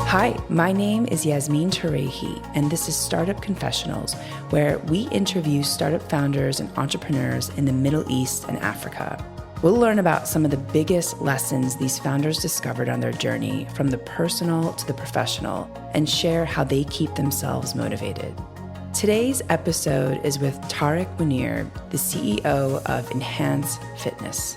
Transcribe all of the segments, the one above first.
Hi, my name is Yasmin Tarehi, and this is Startup Confessionals, where we interview startup founders and entrepreneurs in the Middle East and Africa. We'll learn about some of the biggest lessons these founders discovered on their journey, from the personal to the professional, and share how they keep themselves motivated. Today's episode is with Tarek Mounir, the CEO of Enhance Fitness.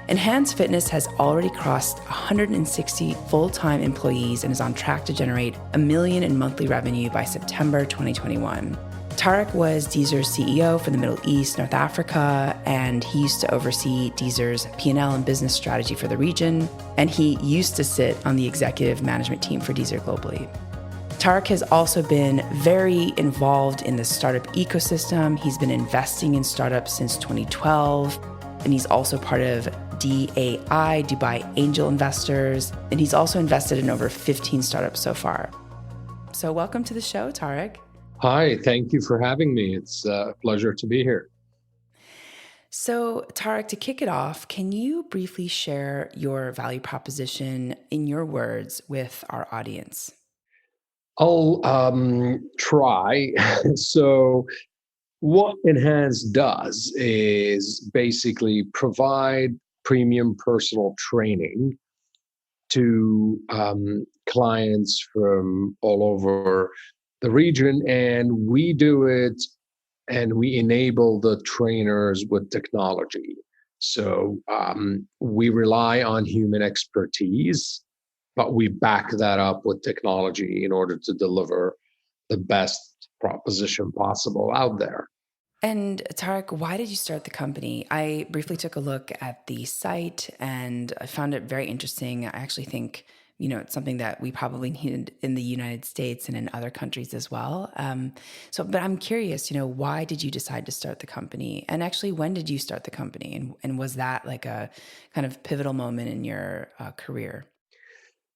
Enhance Fitness has already crossed 160 full-time employees and is on track to generate $1 million in monthly revenue by September 2021. Tarek was Deezer's CEO for the Middle East, North Africa, and he used to oversee Deezer's P&L and business strategy for the region, and he used to sit on the executive management team for Deezer Globally. Tarek has also been very involved in the startup ecosystem. He's been investing in startups since 2012, and he's also part of DAI, Dubai Angel Investors, and he's also invested in over 15 startups so far. So welcome to the show, Tarek. Hi, thank you for having me. It's a pleasure to be here. So Tarek, to kick it off, can you briefly share your value proposition in your words with our audience? I'll try. So what Enhance does is basically provide premium personal training to clients from all over the region, and we do it and we enable the trainers with technology. So we rely on human expertise, but we back that up with technology in order to deliver the best proposition possible out there. And Tarek, why did you start the company? I briefly took a look at the site and I found it very interesting. I actually think, it's something that we probably need in the United States and in other countries as well. But I'm curious, why did you decide to start the company? And actually, when did you start the company? And was that like a kind of pivotal moment in your career?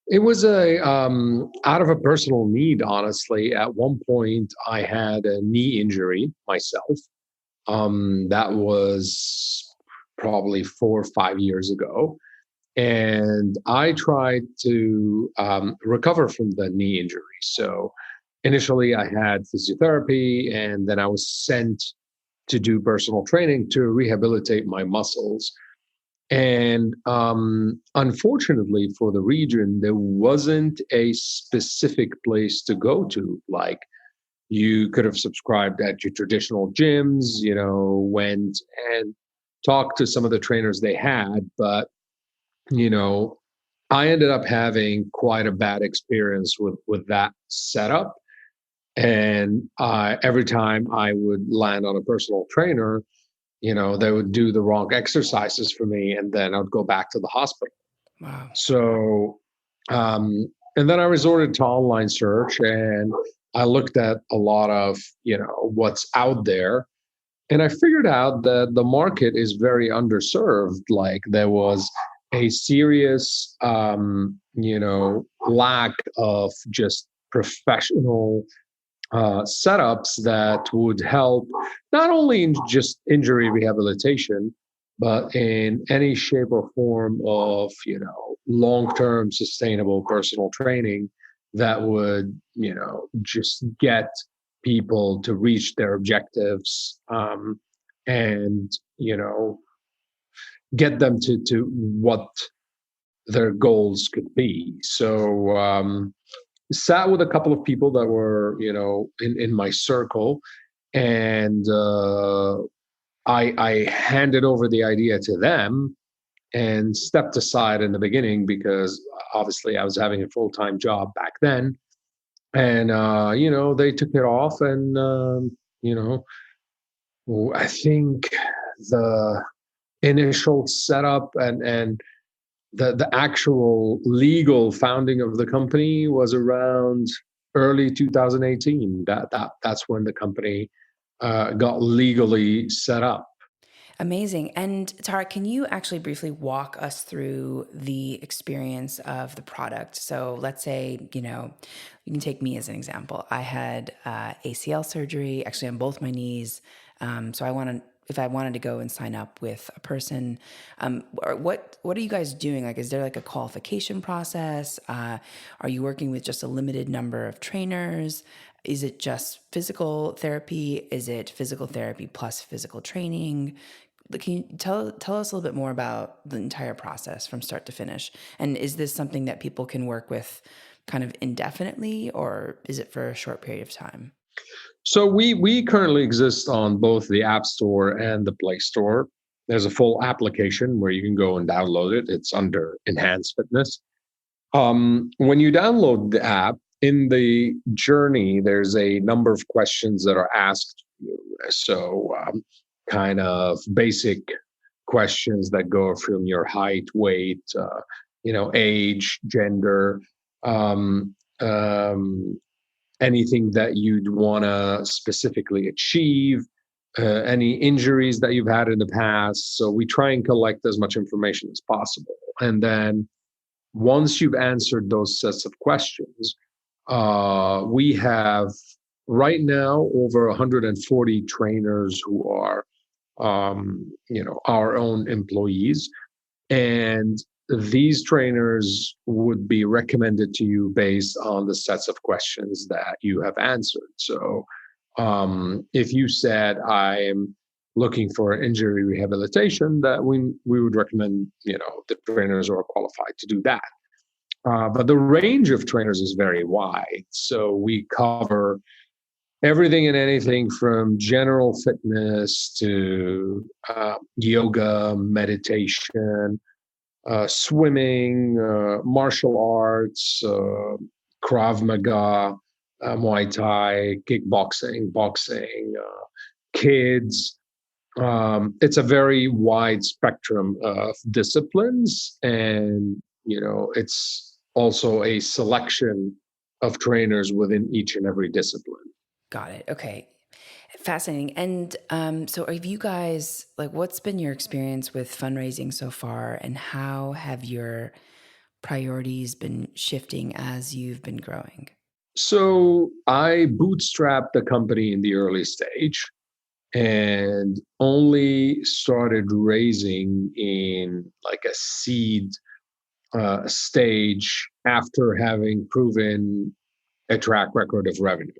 It was a out of a personal need, honestly. At one point, I had a knee injury myself. That was probably 4 or 5 years ago. And I tried to recover from the knee injury. So initially, I had physiotherapy, and then I was sent to do personal training to rehabilitate my muscles. And unfortunately for the region, there wasn't a specific place to go to. Like, you could have subscribed at your traditional gyms, went and talked to some of the trainers they had. But, I ended up having quite a bad experience with that setup. And every time I would land on a personal trainer, they would do the wrong exercises for me, and then I'd go back to the hospital. Wow. So, and then I resorted to online search, and I looked at a lot of, what's out there, and I figured out that the market is very underserved. Like, there was a serious, lack of just professional setups that would help not only in just injury rehabilitation, but in any shape or form of, long-term sustainable personal training that would, just get people to reach their objectives, and, get them to what their goals could be. So, sat with a couple of people that were, in my circle, and I handed over the idea to them and stepped aside in the beginning because obviously I was having a full-time job back then. And, they took it off, and, I think the initial setup and the actual legal founding of the company was around early 2018. That's when the company got legally set up. Amazing. And Tarek, can you actually briefly walk us through the experience of the product? So let's say, you can take me as an example. I had ACL surgery, actually on both my knees. So I want to if I wanted to go and sign up with a person, what are you guys doing? Like, is there like a qualification process? Are you working with just a limited number of trainers? Is it just physical therapy? Is it physical therapy plus physical training? Can you tell us a little bit more about the entire process from start to finish? And is this something that people can work with kind of indefinitely, or is it for a short period of time? So we currently exist on both the App Store and the Play Store. There's a full application where you can go and download it. It's under Enhanced Fitness. When you download the app, in the journey, there's a number of questions that are asked. So, kind of basic questions that go from your height, weight, age, gender, um, um, anything that you'd want to specifically achieve, any injuries that you've had in the past. So we try and collect as much information as possible. And then once you've answered those sets of questions, we have right now over 140 trainers who are, our own employees. And these trainers would be recommended to you based on the sets of questions that you have answered. So if you said, I'm looking for injury rehabilitation, that we would recommend, the trainers who are qualified to do that. But the range of trainers is very wide. So we cover everything and anything from general fitness to yoga, meditation, swimming, martial arts, Krav Maga, Muay Thai, kickboxing, boxing, kids. It's a very wide spectrum of disciplines, and it's also a selection of trainers within each and every discipline. Got it. Okay. Fascinating. And so, have you guys, like, what's been your experience with fundraising so far, and how have your priorities been shifting as you've been growing? So I bootstrapped the company in the early stage and only started raising in like a seed stage after having proven a track record of revenue.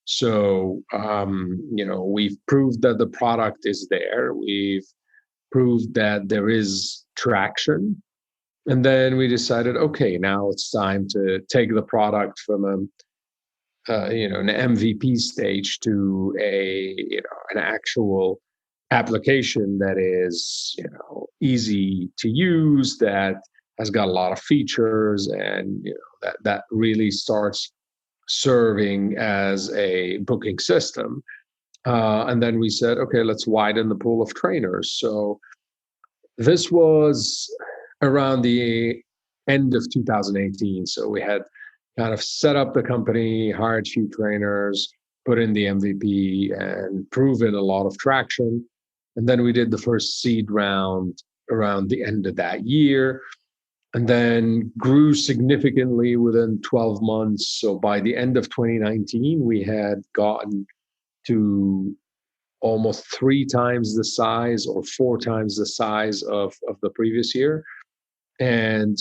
So, we've proved that the product is there. We've proved that there is traction. And then we decided, okay, now it's time to take the product from an MVP stage to an actual application that is, easy to use, that has got a lot of features, and that really starts serving as a booking system. And then we said, okay, let's widen the pool of trainers. So this was around the end of 2018. So we had kind of set up the company, hired a few trainers, put in the MVP, and proven a lot of traction. And then we did the first seed round around the end of that year, and then grew significantly within 12 months. So by the end of 2019, we had gotten to almost 3 times the size or 4 times the size of the previous year. And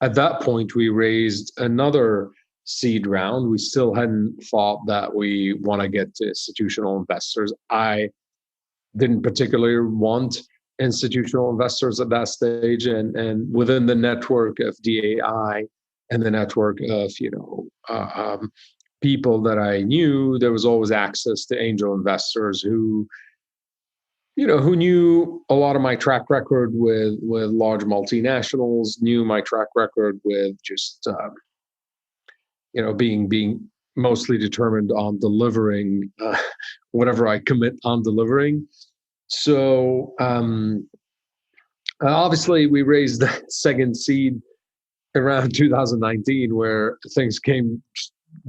at that point, we raised another seed round. We still hadn't thought that we want to get to institutional investors. I didn't particularly want institutional investors at that stage, and within the network of DAI and the network of people that I knew, there was always access to angel investors who knew a lot of my track record with large multinationals, knew my track record with just being mostly determined on delivering whatever I commit on delivering. So obviously, we raised the second seed around 2019, where things came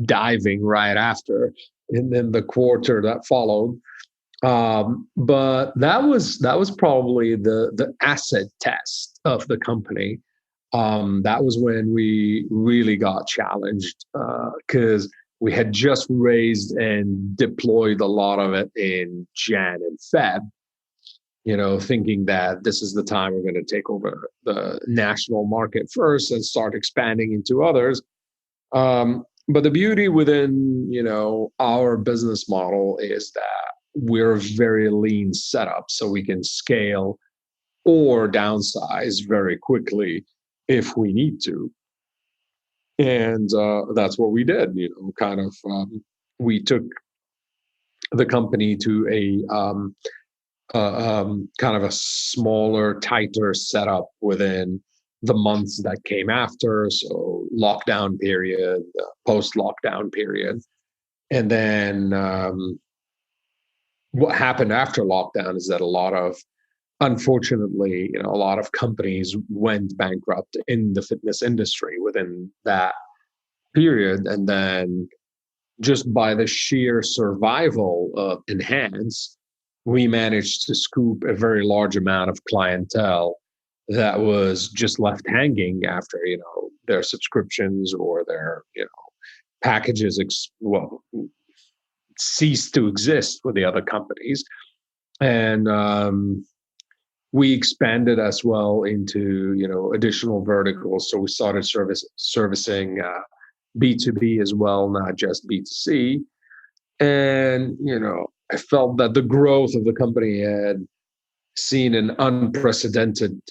diving right after, and then the quarter that followed. But that was probably the asset test of the company. That was when we really got challenged, because We had just raised and deployed a lot of it in Jan and Feb, thinking that this is the time we're going to take over the national market first and start expanding into others. But the beauty within, our business model is that we're a very lean setup, so we can scale or downsize very quickly if we need to. And that's what we did, we took the company to kind of a smaller, tighter setup within the months that came after. So lockdown period, post-lockdown period. And then what happened after lockdown is that unfortunately, a lot of companies went bankrupt in the fitness industry within that period. And then just by the sheer survival of Enhance, we managed to scoop a very large amount of clientele that was just left hanging after, their subscriptions or their, packages, ceased to exist with the other companies. And we expanded as well into, additional verticals. So we started servicing B2B as well, not just B2C. And, I felt that the growth of the company had seen an unprecedented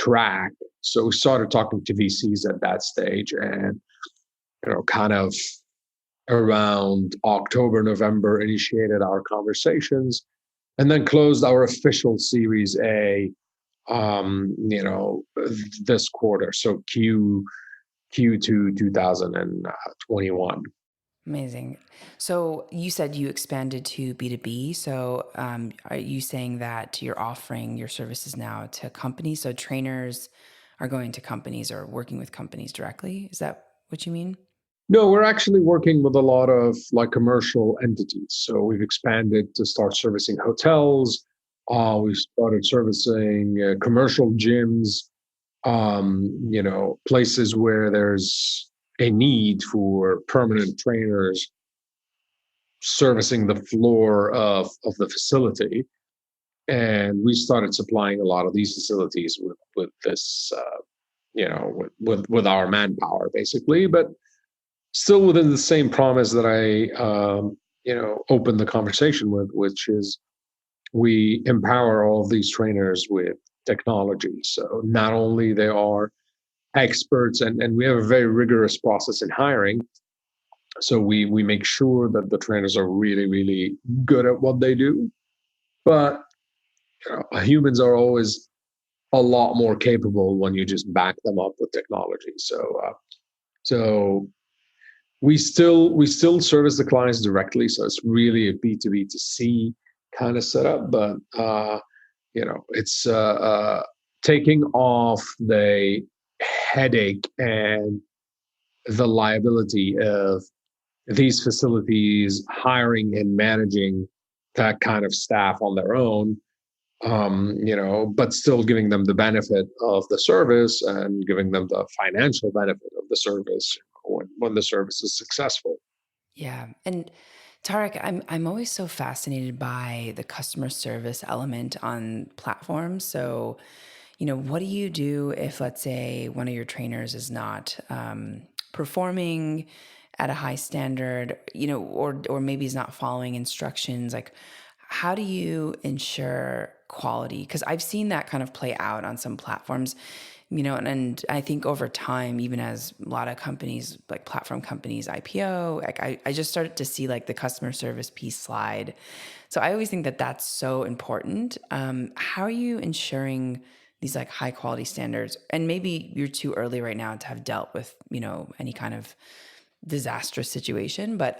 track. So we started talking to VCs at that stage, and, kind of around October, November, initiated our conversations and then closed our official Series A, this quarter. So Q2 2021. Amazing. So you said you expanded to B2B. So are you saying that you're offering your services now to companies? So trainers are going to companies or working with companies directly? Is that what you mean? No, we're actually working with a lot of commercial entities. So we've expanded to start servicing hotels. We've started servicing commercial gyms, places where there's a need for permanent trainers servicing the floor of the facility. And we started supplying a lot of these facilities with this, with our manpower, basically, but still within the same promise that I, opened the conversation with, which is we empower all of these trainers with technology. So not only they are experts, and we have a very rigorous process in hiring. So we make sure that the trainers are really, really good at what they do. But humans are always a lot more capable when you just back them up with technology. So we still service the clients directly. So it's really a B2B to C kind of setup, but it's taking off the headache and the liability of these facilities hiring and managing that kind of staff on their own, but still giving them the benefit of the service and giving them the financial benefit of the service when the service is successful. Yeah. And Tarek, I'm always so fascinated by the customer service element on platforms. So, what do you do if, let's say, one of your trainers is not performing at a high standard, or maybe is not following instructions? Like, how do you ensure quality? Because I've seen that kind of play out on some platforms, and I think over time, even as a lot of companies, like platform companies, IPO, like I just started to see like the customer service piece slide. So I always think that that's so important. How are you ensuring these like high quality standards? And maybe you're too early right now to have dealt with, any kind of disastrous situation. But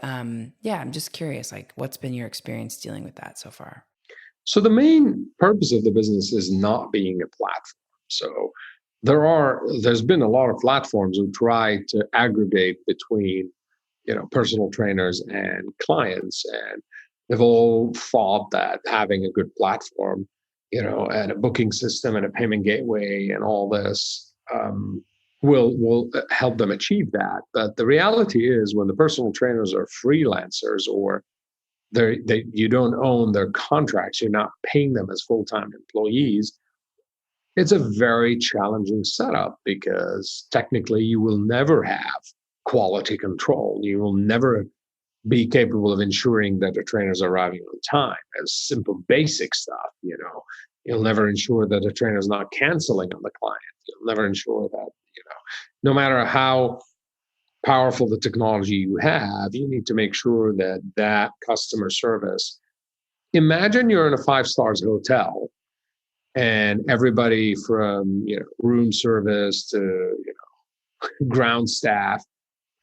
yeah, I'm just curious, like what's been your experience dealing with that so far? So the main purpose of the business is not being a platform. So there's been a lot of platforms who try to aggregate between, personal trainers and clients, and they've all thought that having a good platform, and a booking system and a payment gateway and all this, will help them achieve that. But the reality is, when the personal trainers are freelancers, or they you don't own their contracts, you're not paying them as full-time employees, it's a very challenging setup, because technically you will never have quality control. You will never be capable of ensuring that the trainers are arriving on time, as simple basic stuff. You'll never ensure that the trainer is not canceling on the client. You'll never ensure that, no matter how powerful the technology you have, you need to make sure that that customer service. Imagine you're in a five stars hotel, and everybody from room service to ground staff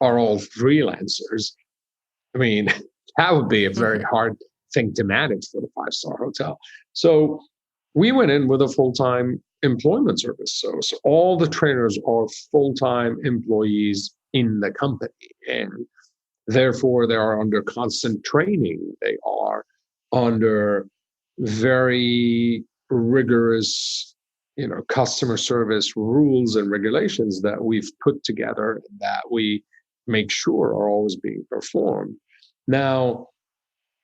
are all freelancers. I mean, that would be a very hard thing to manage for the five-star hotel. So we went in with a full-time employment service. So all the trainers are full-time employees in the company, and therefore they are under constant training. They are under very rigorous, customer service rules and regulations that we've put together, that we make sure are always being performed. Now,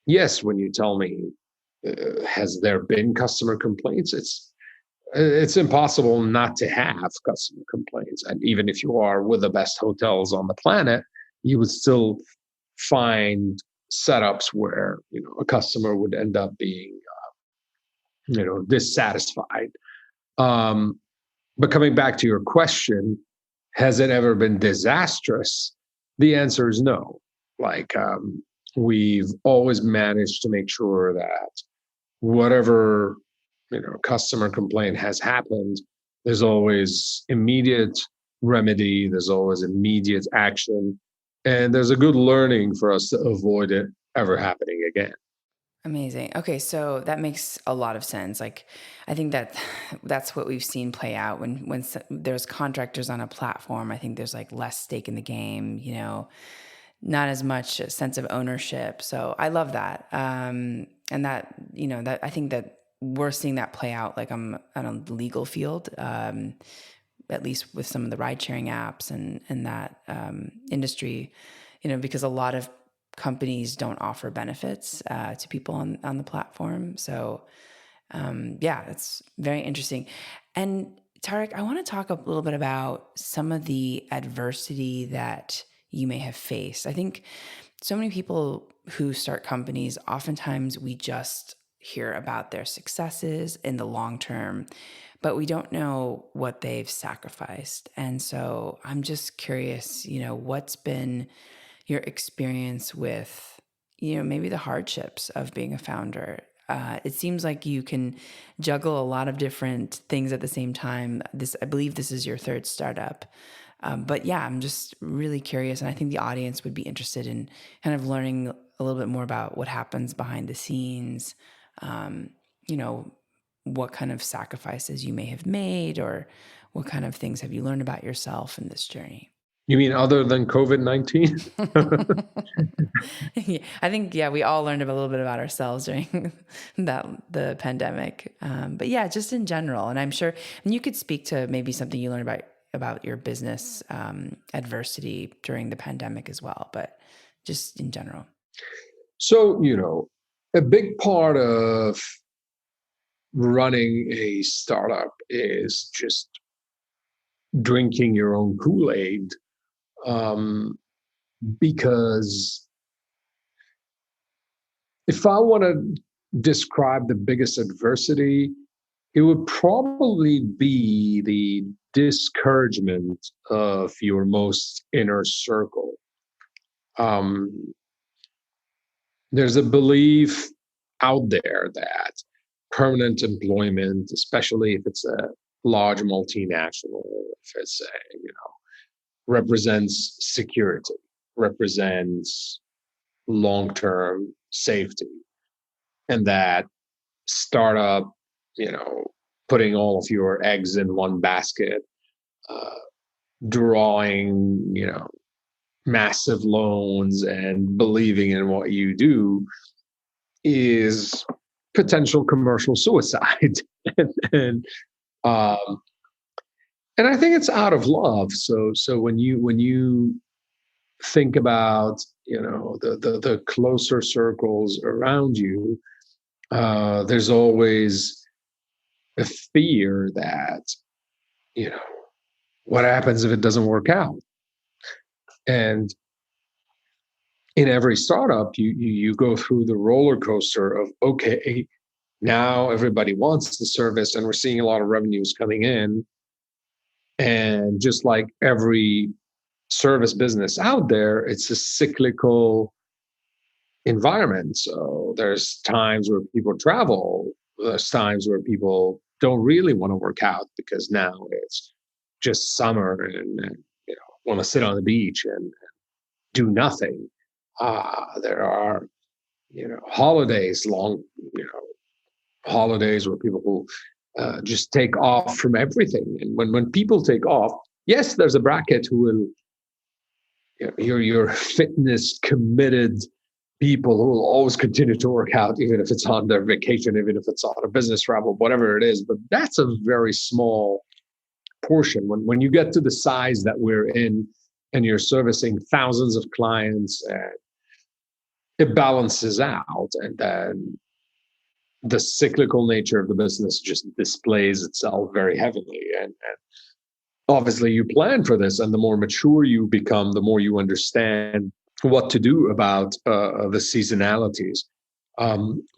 yes, when you tell me, has there been customer complaints? It's impossible not to have customer complaints. And even if you are with the best hotels on the planet, you would still find setups where a customer would end up being dissatisfied. But coming back to your question, has it ever been disastrous? The answer is no. We've always managed to make sure that whatever customer complaint has happened, there's always immediate remedy, there's always immediate action, and there's a good learning for us to avoid it ever happening again. Amazing. Okay, so that makes a lot of sense. Like, I think that's what we've seen play out when there's contractors on a platform. I think there's like less stake in the game, not as much a sense of ownership. So I love that. And that, that I think that we're seeing that play out like on the legal field, at least with some of the ride sharing apps and that industry, because a lot of companies don't offer benefits to people on the platform. So it's very interesting. And Tarek, I want to talk a little bit about some of the adversity that you may have faced. I think so many people who start companies, oftentimes we just hear about their successes in the long term, but we don't know what they've sacrificed. And so I'm just curious, what's been your experience with, maybe the hardships of being a founder? It seems like you can juggle a lot of different things at the same time. I believe this is your third startup. But yeah, I'm just really curious. And I think the audience would be interested in kind of learning a little bit more about what happens behind the scenes, what kind of sacrifices you may have made, or what kind of things have you learned about yourself in this journey? You mean other than COVID-19? Yeah, I think, we all learned a little bit about ourselves during the pandemic. But yeah, just in general. And I'm sure, and you could speak to maybe something you learned about your business adversity during the pandemic as well, but just in general. So, a big part of running a startup is just drinking your own Kool-Aid, because if I want to describe the biggest adversity, it would probably be the discouragement of your most inner circle. There's a belief out there that permanent employment, especially if it's a large multinational, if it's represents security, represents long-term safety, and that startup, putting all of your eggs in one basket, drawing, massive loans and believing in what you do is potential commercial suicide. and um, And I think it's out of love. So when you think about, the closer circles around you, there's always a fear that, you know, what happens if it doesn't work out? And in every startup, you go through the roller coaster of, okay, now everybody wants the service and we're seeing a lot of revenues coming in. And just like every service business out there, it's a cyclical environment. So there's times where people travel, there's times where people don't really want to work out because now it's just summer and want to sit on the beach and do nothing. There are holidays, long holidays where people will just take off from everything. And when people take off, yes, there's a bracket who will, your fitness committed people who will always continue to work out, even if it's on their vacation, even if it's on a business travel, whatever it is. But that's a very small portion. When you get to the size that we're in and you're servicing thousands of clients, and it balances out. And then the cyclical nature of the business just displays itself very heavily. And obviously you plan for this, and the more mature you become, the more you understand what to do about the seasonalities.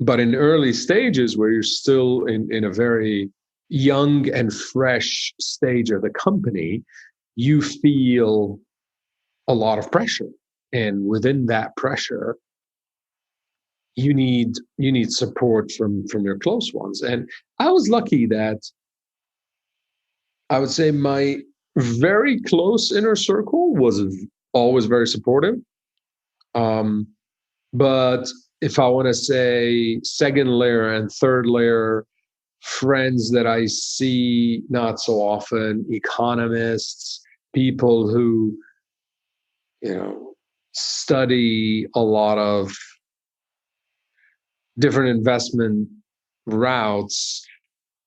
But in early stages, where you're still in a very young and fresh stage of the company, you feel a lot of pressure. And within that pressure, you need support from your close ones. And I was lucky that I would say my very close inner circle was always very supportive. Um, but if I want to say second layer and third layer, friends that I see not so often, economists, people who, study a lot of different investment routes,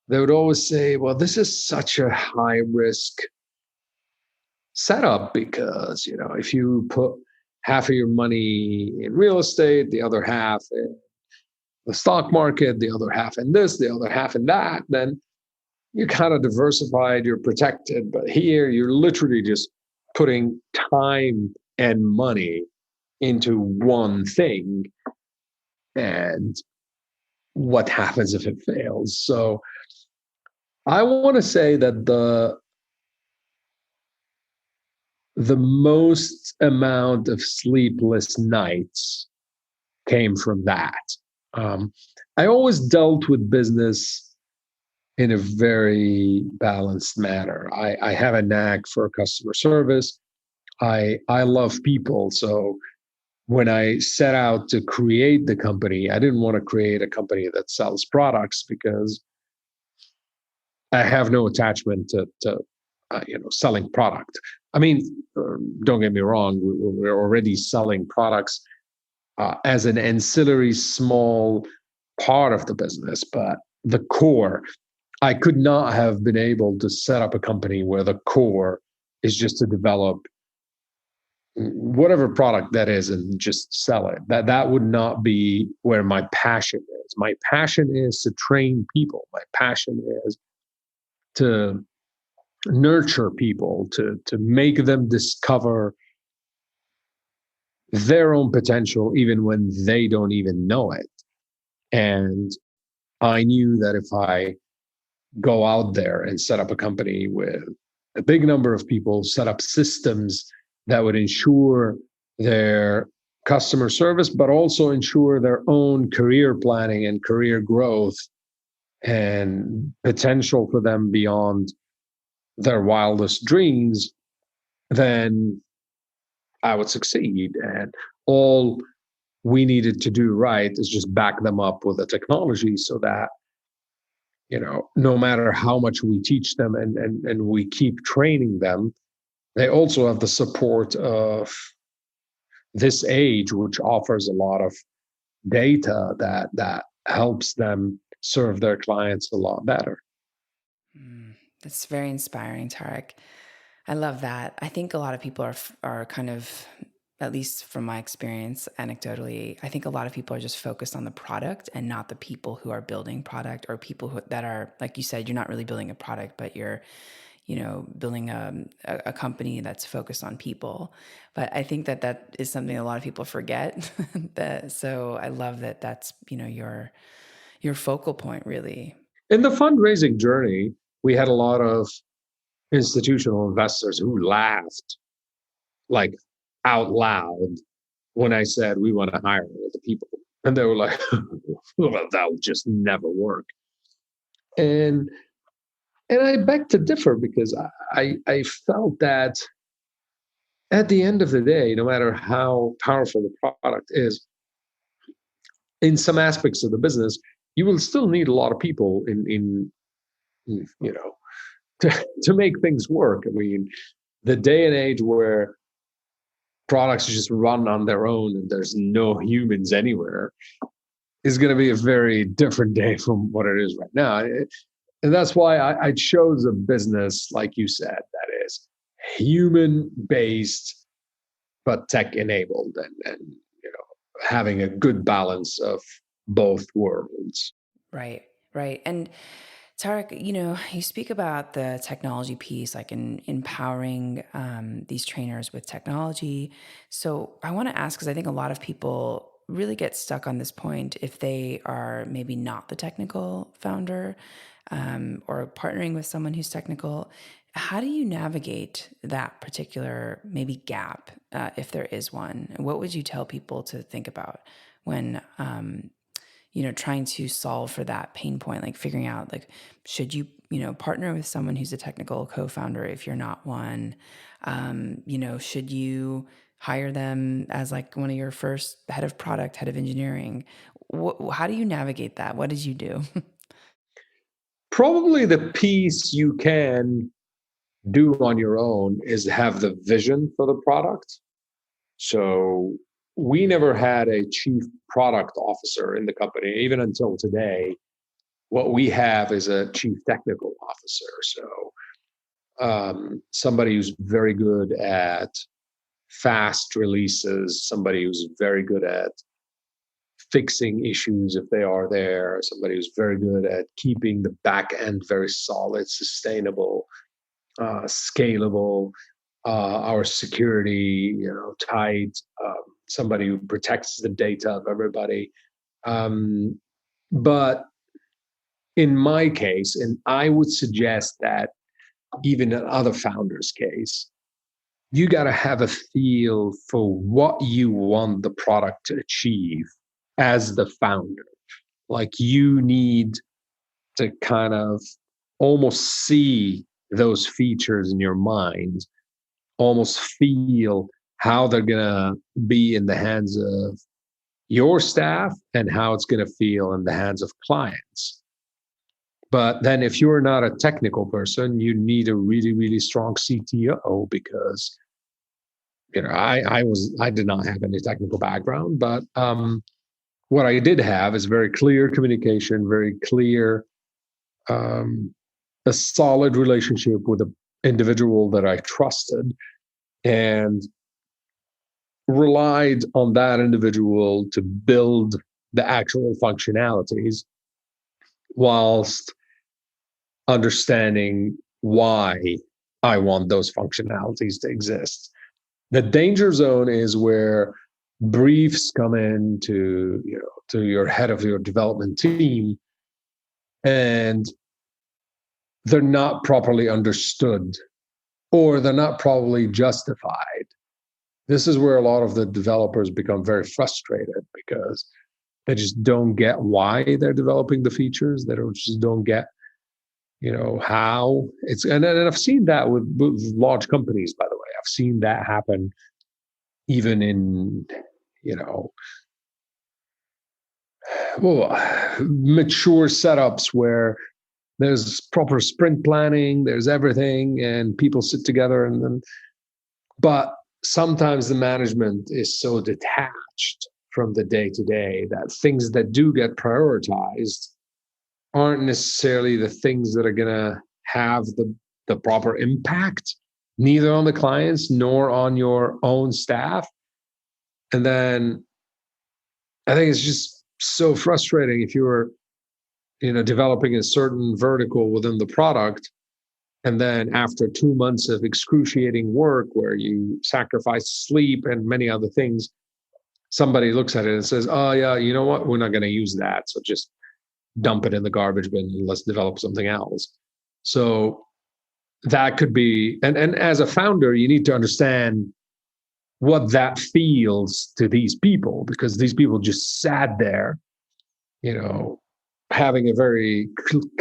they would always say, well, this is such a high risk setup because, if you put half of your money in real estate, the other half in the stock market, the other half in this, the other half in that, then you're kind of diversified, you're protected. But here, you're literally just putting time and money into one thing. And what happens if it fails? So I want to say that the most amount of sleepless nights came from that. I always dealt with business in a very balanced manner. I have a knack for customer service. I love people. So when I set out to create the company, I didn't want to create a company that sells products because I have no attachment to selling product. I mean, don't get me wrong, we're already selling products as an ancillary small part of the business, but the core, I could not have been able to set up a company where the core is just to develop whatever product that is and just sell it. That would not be where my passion is. My passion is to train people. My passion is to nurture people, to make them discover their own potential even when they don't even know it. And I knew that if I go out there and set up a company with a big number of people, set up systems that would ensure their customer service, but also ensure their own career planning and career growth and potential for them beyond their wildest dreams, then I would succeed. And all we needed to do right is just back them up with the technology so that, no matter how much we teach them and we keep training them, they also have the support of this age, which offers a lot of data that helps them serve their clients a lot better. That's very inspiring, Tarek. I love that. I think a lot of people are kind of, at least from my experience, anecdotally, I think a lot of people are just focused on the product and not the people who are building product, or people that are, like you said, you're not really building a product, but you're, building a company that's focused on people. But I think that is something a lot of people forget. So I love that that's, your focal point, really. In the fundraising journey, we had a lot of institutional investors who laughed like out loud when I said we want to hire all the people. And they were like, well, that would just never work. And I beg to differ, because I felt that at the end of the day, no matter how powerful the product is, in some aspects of the business, you will still need a lot of people in to make things work. I mean, the day and age where products just run on their own and there's no humans anywhere is going to be a very different day from what it is right now. And that's why I chose a business, like you said, that is human based, but tech enabled, and having a good balance of both worlds. Right, right. And Tarek, you speak about the technology piece, like in empowering these trainers with technology. So I want to ask, because I think a lot of people really get stuck on this point if they are maybe not the technical founder, or partnering with someone who's technical. How do you navigate that particular maybe gap, if there is one? And what would you tell people to think about when trying to solve for that pain point, like figuring out, like, should you, partner with someone who's a technical co-founder if you're not one? Should you hire them as like one of your first head of product, head of engineering? How do you navigate that? What did you do? Probably the piece you can do on your own is have the vision for the product. So we never had a chief product officer in the company, even until today. What we have is a chief technical officer. So somebody who's very good at fast releases, somebody who's very good at fixing issues if they are there, somebody who's very good at keeping the back end very solid, sustainable, scalable, our security, tight, somebody who protects the data of everybody. But in my case, and I would suggest that even in other founders' case, you got to have a feel for what you want the product to achieve as the founder. Like, you need to kind of almost see those features in your mind, almost feel how they're going to be in the hands of your staff and how it's going to feel in the hands of clients. But then if you're not a technical person, you need a really, really strong CTO, because I did not have any technical background, but what I did have is very clear communication, very clear, a solid relationship with an individual that I trusted, and relied on that individual to build the actual functionalities, whilst understanding why I want those functionalities to exist. The danger zone is where briefs come in to your head of your development team, and they're not properly understood, or they're not properly justified. This is where a lot of the developers become very frustrated, because they just don't get why they're developing the features. They just don't get, how it's. And I've seen that with large companies, by the way. I've seen that happen even in, mature setups where there's proper sprint planning, there's everything, and people sit together, and then, but sometimes the management is so detached from the day to day that things that do get prioritized aren't necessarily the things that are going to have the proper impact, neither on the clients nor on your own staff. And then I think it's just so frustrating if you're, developing a certain vertical within the product. And then after 2 months of excruciating work where you sacrifice sleep and many other things, somebody looks at it and says, oh, yeah, you know what? We're not going to use that. So just dump it in the garbage bin and let's develop something else. So that could be, and as a founder, you need to understand what that feels to these people, because these people just sat there, having a very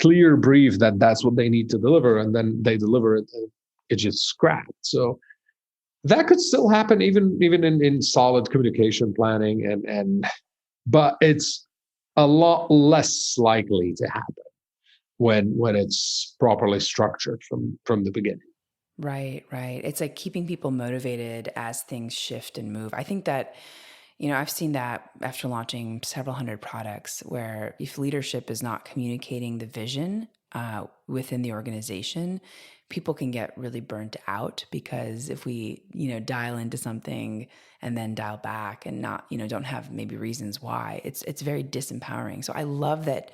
clear brief that that's what they need to deliver, and then they deliver it and it's just scrapped. So that could still happen even in solid communication planning, but it's a lot less likely to happen when it's properly structured from the beginning. Right, right. It's like keeping people motivated as things shift and move. I think that, I've seen that after launching several hundred products, where if leadership is not communicating the vision within the organization, people can get really burnt out, because if we, dial into something and then dial back and not, don't have maybe reasons why, it's very disempowering. So I love that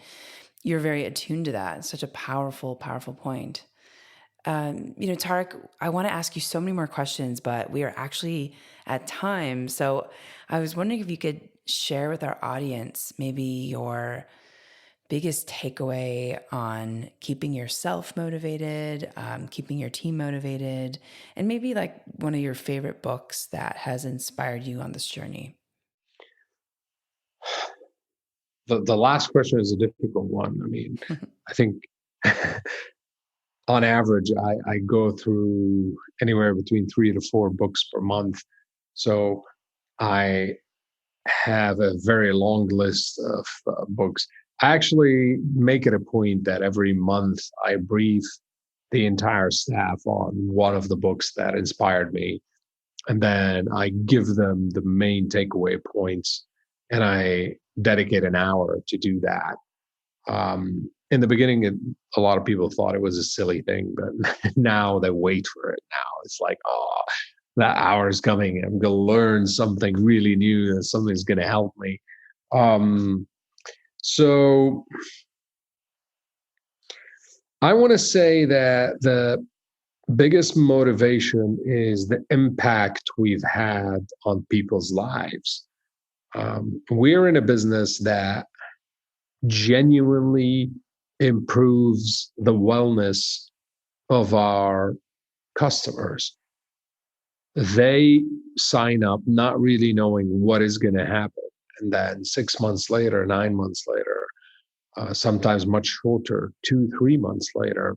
you're very attuned to that. It's such a powerful, powerful point. Tarek, I want to ask you so many more questions, but we are actually at time. So I was wondering if you could share with our audience maybe your biggest takeaway on keeping yourself motivated, keeping your team motivated, and maybe like one of your favorite books that has inspired you on this journey. The last question is a difficult one. I mean, I think on average, I go through anywhere between 3 to 4 books per month. So I have a very long list of books. I actually make it a point that every month I brief the entire staff on one of the books that inspired me. And then I give them the main takeaway points, and I dedicate an hour to do that. In the beginning, a lot of people thought it was a silly thing, but now they wait for it. Now it's like, oh, that hour is coming. I'm going to learn something really new, and something's going to help me. So I want to say that the biggest motivation is the impact we've had on people's lives. We're in a business that genuinely improves the wellness of our customers. They sign up not really knowing what is going to happen. And then 6 months later, 9 months later, sometimes much shorter, 2, 3 months later,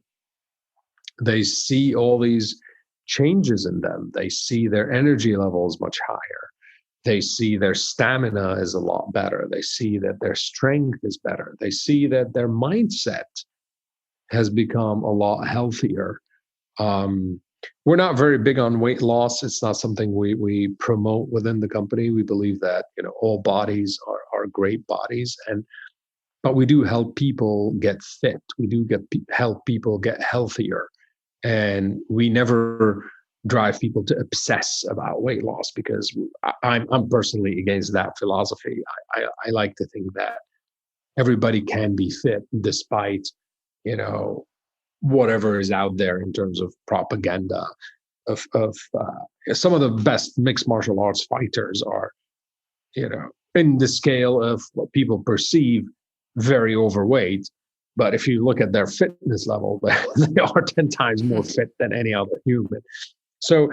they see all these changes in them. They see their energy levels much higher. They see their stamina is a lot better. They see that their strength is better. They see that their mindset has become a lot healthier. We're not very big on weight loss. It's not something we promote within the company. We believe that all bodies are great bodies, but we do help people get fit. We do help people get healthier, and we never drive people to obsess about weight loss, because I'm personally against that philosophy. I like to think that everybody can be fit despite whatever is out there in terms of propaganda. Of some of the best mixed martial arts fighters are in the scale of what people perceive very overweight. But if you look at their fitness level, they are 10 times more fit than any other human. So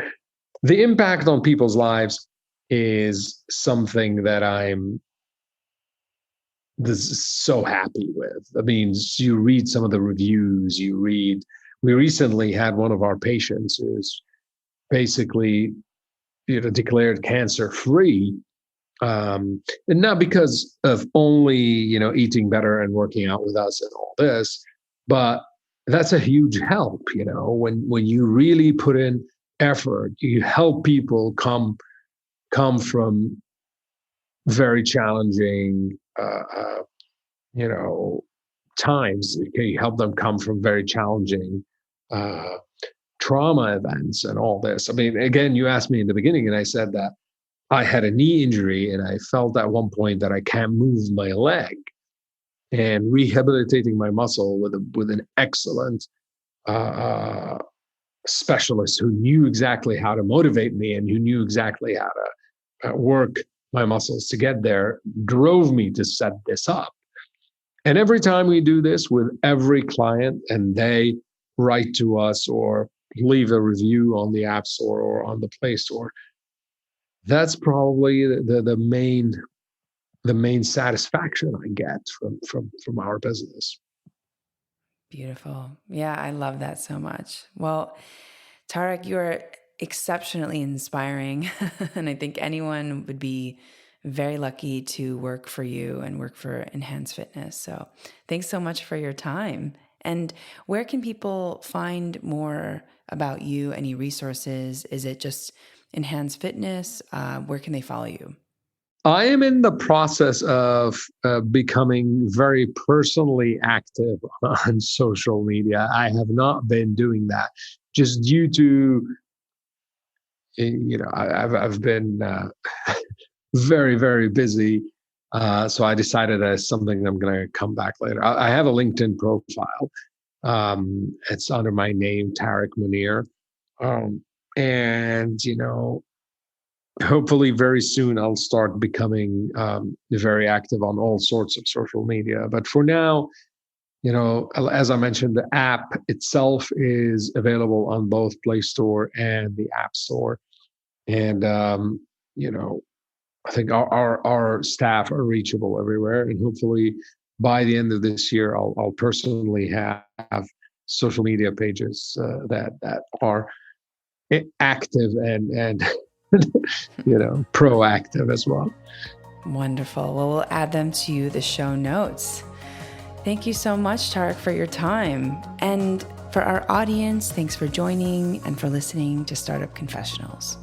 the impact on people's lives is something that I'm so happy with. I mean, you read some of the reviews, we recently had one of our patients who's basically, declared cancer free. And not because of only, eating better and working out with us and all this, but that's a huge help. When you really put in effort, you help people come from very challenging, times. You help them come from very challenging uh, trauma events and all this. I mean, again, you asked me in the beginning, and I said that I had a knee injury, and I felt at one point that I can't move my leg. And rehabilitating my muscle with an excellent uh, specialist who knew exactly how to motivate me and who knew exactly how to work my muscles to get there, drove me to set this up. And every time we do this with every client and they write to us or leave a review on the App Store or on the Play Store, that's probably the main satisfaction I get from our business. Beautiful. Yeah, I love that so much. Well, Tarek, you're exceptionally inspiring. And I think anyone would be very lucky to work for you and work for Enhanced Fitness. So thanks so much for your time. And where can people find more about you? Any resources? Is it just Enhanced Fitness? Where can they follow you? I am in the process of becoming very personally active on social media. I have not been doing that just due to, I've been very, very busy. So I decided that's something I'm going to come back later. I have a LinkedIn profile. It's under my name, Tarek Mounir. And, hopefully very soon I'll start becoming very active on all sorts of social media. But for now, as I mentioned, the app itself is available on both Play Store and the App Store. And, I think our staff are reachable everywhere. And hopefully by the end of this year, I'll personally have social media pages that are active and proactive as well. Wonderful. Well, we'll add them to the show notes. Thank you so much, Tarek, for your time. And for our audience, thanks for joining and for listening to Startup Confessionals.